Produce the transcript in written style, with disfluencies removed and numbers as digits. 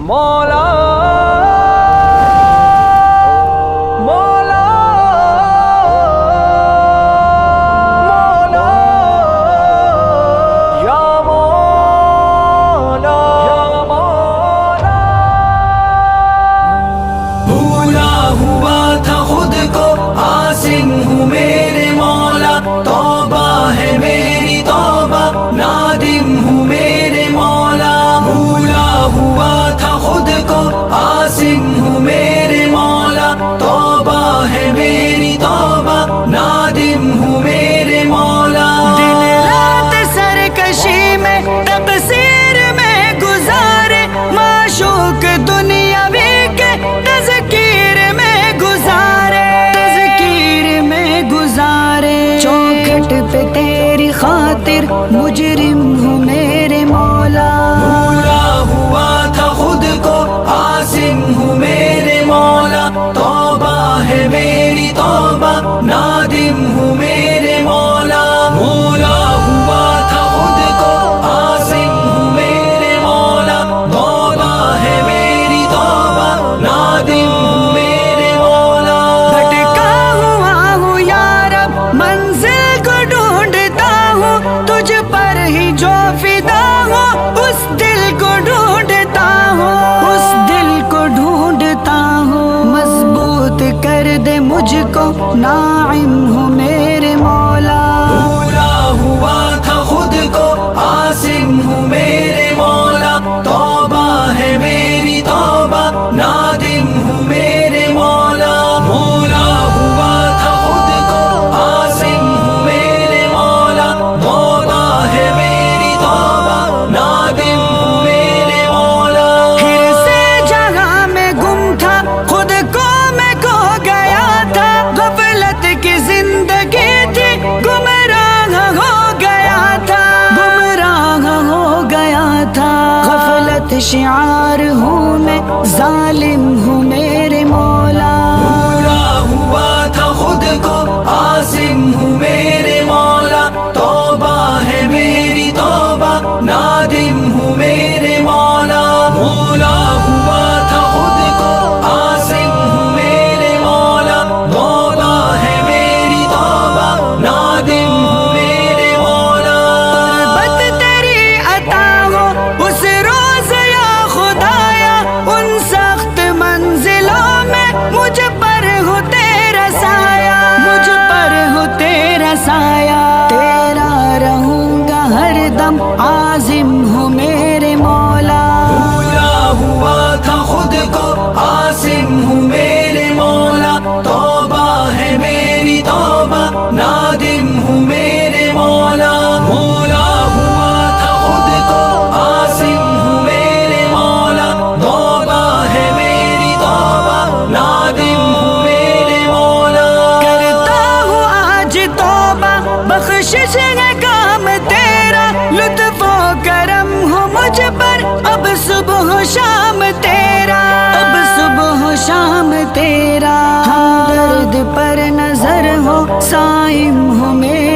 مولا مولا مولا یا مولا یا مولا. بھولا ہوا تھا خود کو عاصم ہوں میرے مولا، توبہ ہے میری توبہ نادم ہوں میرے مولا. بھولا ہوا تھا خود کو عاصم ہوں میرے مولا، توبہ ہے میری توبہ نادم ہوں میرے مولا. دن رات سرکشی میں تقصیر میں گزارے، معشوق دنیاوی کے تذکیر میں گزارے، تذکیر میں گزارے. چوکھٹ پہ تیری خاطر مجرم ہوں میرے مولا. بھولا ہوا تھا خود کو عاصم ہوں میرے مولا، توبہ ہے میری توبہ نادم ہوں میرے مولا. بھولا ہوا تھا خود کو عاصم ہوں میرے مولا، توبہ ہے میری توبہ نادم ہوں میرے مولا. بھٹکا ہوا ہوں یا رب منزل کو ڈھونڈتا ہوں، تجھ پر ہی جو فدا ہو اس دل کو ڈھونڈتا ہوں، اس دل کو ڈھونڈتا ہوں. مضبوط کر دے مجھ کو ناعم ہوں میرے مولا. بھولا ہوا تھا خود کو عاصم ہوں میرے مولا، توبہ ہے میری توبہ نادم ہوں میرے مولا. بھولا ہوا تھا خود کو عاصم ہوں میرے مولا، توبہ ہے میری توبہ نادم ہوں میرے مولا. پھر سے جگہ میں گم تھا، خود کو میں کھو گیا تھا، غفلت کی زندگی تھی، گمراہ ہو گیا تھا، گمراہ ہو گیا تھا. غفلت شعار ہوں میں، ظالم ہوں میرے مولا. بھولا ہوا تھا خود کو عاصم ہوں میرے مولا، توبہ ہے میری توبہ نادم ہوں میرے مولا. بھولا ہوا تھا خود کو عاصم ہوں میرے مولا، توبہ ہے میری توبہ نادم ہوں میرے مولا. قربت تیری عطا ہو اس روز یا خدایا، ان سخت منزلوں میں مجھ پر ہو تیرا سایہ، مجھ پر ہو تیرا سایہ. تیرا رہوں گا ہر دم عازم ہوں میرے مولا. بھولا ہوا تھا خود کو عاصم ہوں میرے مولا، توبہ ہے میری توبہ نادم ہوں میرے مولا. بھولا ہوا تھا خود کو عاصم ہوں میرے مولا، توبہ ہے میری توبہ نادم ہوں میرے مولا. کرتا ہوں آج توبہ، بخشش ہے کام تیرا، لطف و کرم ہو مجھ پر اب صبح و شام تیرا، اب صبح و شام تیرا. ہم درد پر نظر ہو، صائم ہو میرے